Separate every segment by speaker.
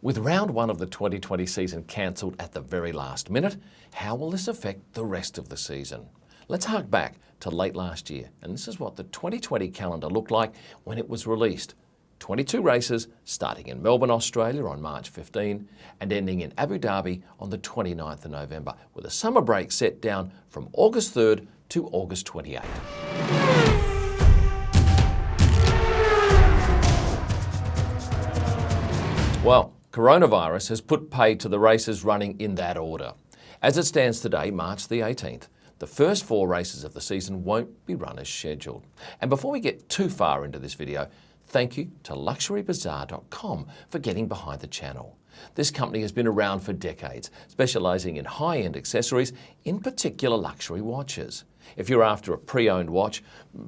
Speaker 1: With round one of the 2020 season cancelled at the very last minute, how will this affect the rest of the season? Let's hark back to late last year, and this is what the 2020 calendar looked like when it was released. 22 races starting in Melbourne, Australia on March 15 and ending in Abu Dhabi on the 29th of November, with a summer break set down from August 3rd to August 28th. Well, coronavirus has put paid to the races running in that order. As it stands today, March the 18th, the first 4 races of the season won't be run as scheduled. And before we get too far into this video, thank you to luxurybazaar.com for getting behind the channel. This company has been around for decades, specialising in high-end accessories, in particular luxury watches. If you're after a pre-owned watch,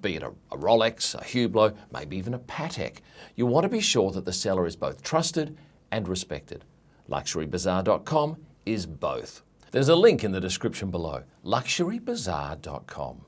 Speaker 1: be it a Rolex, a Hublot, maybe even a Patek, you want to be sure that the seller is both trusted and respected. Luxurybazaar.com is both. There's a link in the description below, luxurybazaar.com.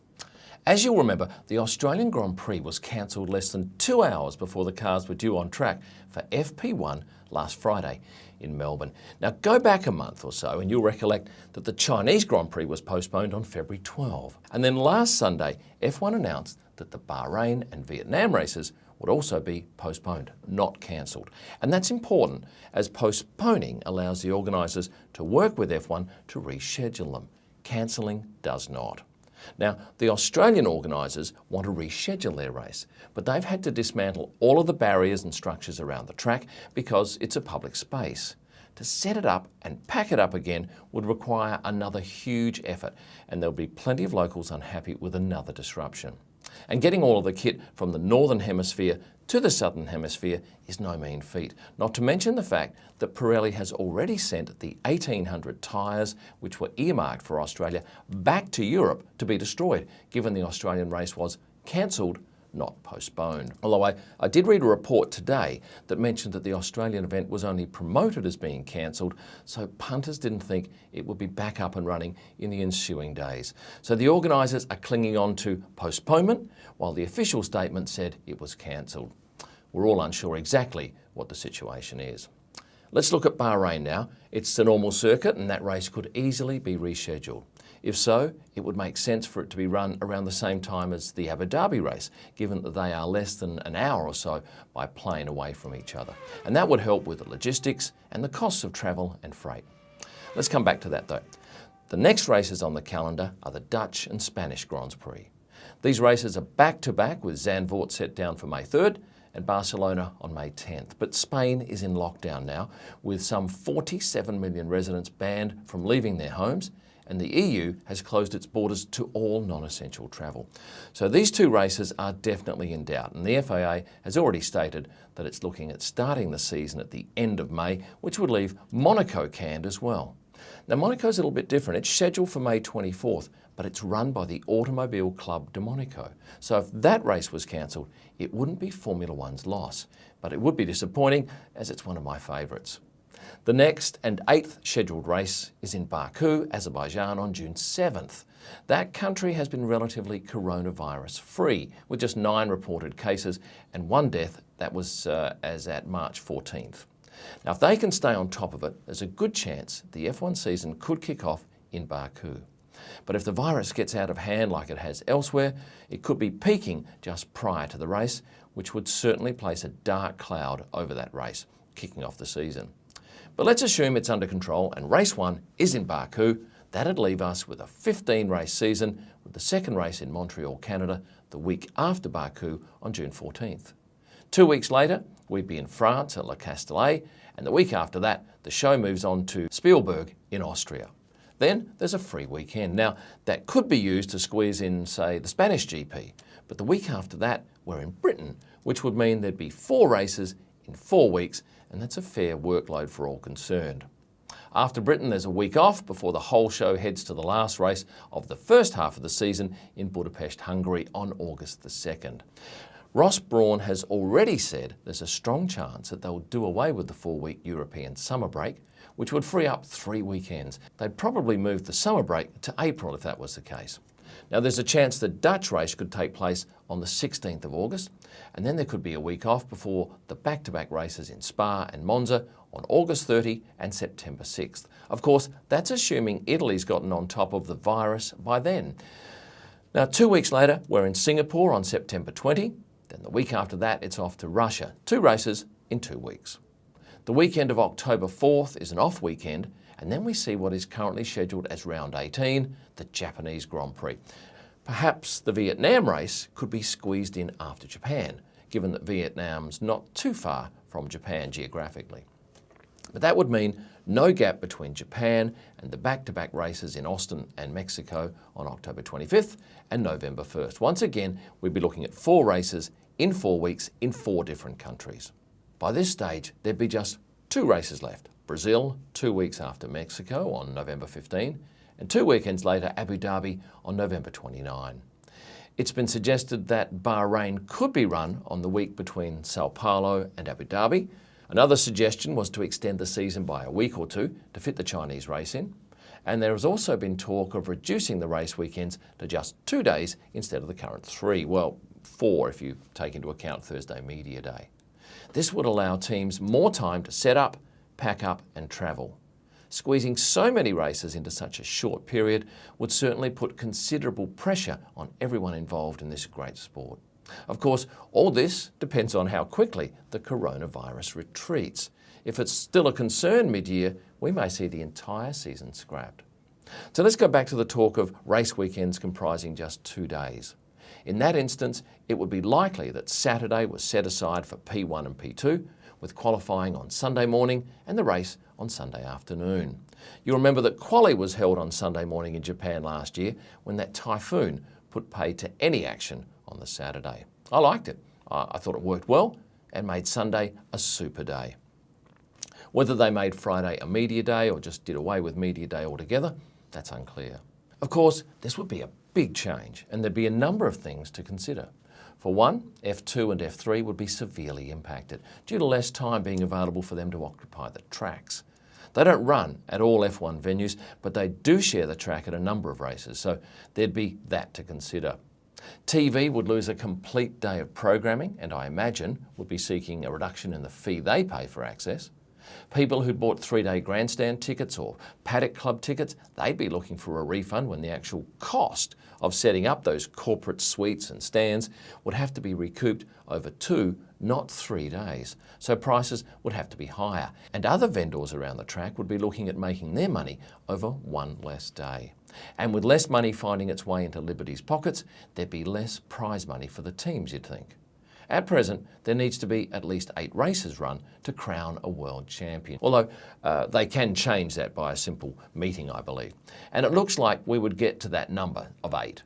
Speaker 1: As you'll remember, the Australian Grand Prix was cancelled less than 2 hours before the cars were due on track for FP1 last Friday in Melbourne. Now go back a month or so and you'll recollect that the Chinese Grand Prix was postponed on February 12. And then last Sunday, F1 announced that the Bahrain and Vietnam races would also be postponed, not cancelled. And that's important, as postponing allows the organisers to work with F1 to reschedule them. Cancelling does not. Now, the Australian organisers want to reschedule their race, but they've had to dismantle all of the barriers and structures around the track because it's a public space. To set it up and pack it up again would require another huge effort, and there'll be plenty of locals unhappy with another disruption. And getting all of the kit from the Northern Hemisphere to the Southern Hemisphere is no mean feat, not to mention the fact that Pirelli has already sent the 1800 tyres, which were earmarked for Australia, back to Europe to be destroyed, given the Australian race was cancelled, not postponed. Although I did read a report today that mentioned that the Australian event was only promoted as being cancelled, so punters didn't think it would be back up and running in the ensuing days. So the organisers are clinging on to postponement, while the official statement said it was cancelled. We're all unsure exactly what the situation is. Let's look at Bahrain now. It's the normal circuit and that race could easily be rescheduled. If so, it would make sense for it to be run around the same time as the Abu Dhabi race, given that they are less than an hour or so by plane away from each other. And that would help with the logistics and the costs of travel and freight. Let's come back to that though. The next races on the calendar are the Dutch and Spanish Grands Prix. These races are back-to-back, with Zandvoort set down for May 3rd and Barcelona on May 10th. But Spain is in lockdown now, with some 47 million residents banned from leaving their homes, and the EU has closed its borders to all non-essential travel. So these 2 races are definitely in doubt, and the FAA has already stated that it's looking at starting the season at the end of May, which would leave Monaco canned as well. Now Monaco's a little bit different. It's scheduled for May 24th, but it's run by the Automobile Club de Monaco. So if that race was cancelled, it wouldn't be Formula One's loss, but it would be disappointing, as it's one of my favourites. The next and 8th scheduled race is in Baku, Azerbaijan on June 7th. That country has been relatively coronavirus free, with just 9 reported cases and 1 death. That was as at March 14th. Now if they can stay on top of it, there's a good chance the F1 season could kick off in Baku. But if the virus gets out of hand like it has elsewhere, it could be peaking just prior to the race, which would certainly place a dark cloud over that race, kicking off the season. But let's assume it's under control and race 1 is in Baku. That'd leave us with a 15-race season, with the second race in Montreal, Canada, the week after Baku on June 14th. 2 weeks later, we'd be in France at Le Castellet, and the week after that, the show moves on to Spielberg in Austria. Then there's a free weekend. Now, that could be used to squeeze in, say, the Spanish GP, but the week after that, we're in Britain, which would mean there'd be 4 races in 4 weeks, and that's a fair workload for all concerned. After Britain, there's a week off before the whole show heads to the last race of the first half of the season in Budapest, Hungary on August the 2nd. Ross Brawn has already said there's a strong chance that they'll do away with the 4-week European summer break, which would free up 3 weekends. They'd probably move the summer break to April if that was the case. Now there's a chance the Dutch race could take place on the 16th of August, and then there could be a week off before the back-to-back races in Spa and Monza on August 30 and September 6th. Of course, that's assuming Italy's gotten on top of the virus by then. Now, 2 weeks later, we're in Singapore on September 20. Then the week after that, it's off to Russia. 2 races in 2 weeks. The weekend of October 4th is an off weekend, and then we see what is currently scheduled as round 18, the Japanese Grand Prix. Perhaps the Vietnam race could be squeezed in after Japan, given that Vietnam's not too far from Japan geographically. But that would mean no gap between Japan and the back-to-back races in Austin and Mexico on October 25th and November 1st. Once again, we'd be looking at 4 races in 4 weeks in 4 different countries. By this stage, there'd be just 2 races left. Brazil, 2 weeks after Mexico on November 15, and 2 weekends later, Abu Dhabi on November 29. It's been suggested that Bahrain could be run on the week between Sao Paulo and Abu Dhabi. Another suggestion was to extend the season by a week or 2 to fit the Chinese race in. And there has also been talk of reducing the race weekends to just 2 days instead of the current 3. Well, 4 if you take into account Thursday Media Day. This would allow teams more time to set up, pack up and travel. Squeezing so many races into such a short period would certainly put considerable pressure on everyone involved in this great sport. Of course, all this depends on how quickly the coronavirus retreats. If it's still a concern mid-year, we may see the entire season scrapped. So let's go back to the talk of race weekends comprising just 2 days. In that instance, it would be likely that Saturday was set aside for P1 and P2, with qualifying on Sunday morning and the race on Sunday afternoon. You'll remember that quali was held on Sunday morning in Japan last year when that typhoon put paid to any action on the Saturday. I liked it. I thought it worked well and made Sunday a super day. Whether they made Friday a media day or just did away with media day altogether, that's unclear. Of course, this would be a big change and there'd be a number of things to consider. For one, F2 and F3 would be severely impacted due to less time being available for them to occupy the tracks. They don't run at all F1 venues, but they do share the track at a number of races, so there'd be that to consider. TV would lose a complete day of programming and I imagine would be seeking a reduction in the fee they pay for access. People who'd bought 3-day grandstand tickets or paddock club tickets, they'd be looking for a refund when the actual cost of setting up those corporate suites and stands would have to be recouped over 2, not 3 days. So prices would have to be higher. And other vendors around the track would be looking at making their money over 1 less day. And with less money finding its way into Liberty's pockets, there'd be less prize money for the teams, you'd think. At present, there needs to be at least 8 races run to crown a world champion. Although they can change that by a simple meeting, I believe. And it looks like we would get to that number of 8.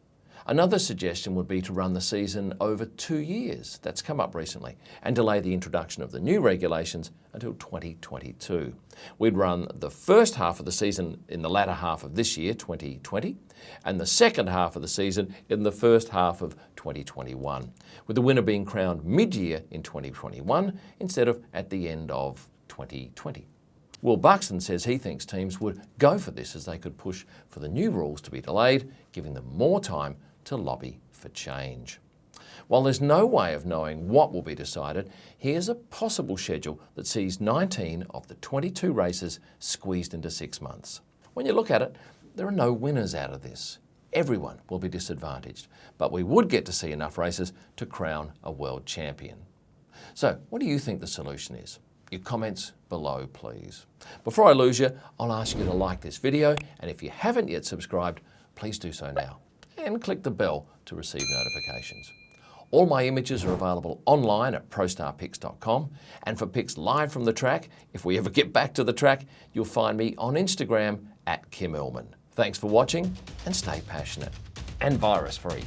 Speaker 1: Another suggestion would be to run the season over 2 years. That's come up recently. And delay the introduction of the new regulations until 2022. We'd run the first half of the season in the latter half of this year, 2020, and the second half of the season in the first half of 2021, with the winner being crowned mid-year in 2021 instead of at the end of 2020. Will Buxton says he thinks teams would go for this as they could push for the new rules to be delayed, giving them more time to lobby for change. While there's no way of knowing what will be decided, here's a possible schedule that sees 19 of the 22 races squeezed into 6 months. When you look at it, there are no winners out of this. Everyone will be disadvantaged, but we would get to see enough races to crown a world champion. So, what do you think the solution is? Your comments below, please. Before I lose you, I'll ask you to like this video, and if you haven't yet subscribed, please do so now. And click the bell to receive notifications. All my images are available online at prostarpics.com, and for pics live from the track, if we ever get back to the track, you'll find me on Instagram at Kim Elman. Thanks for watching, and stay passionate and virus-free.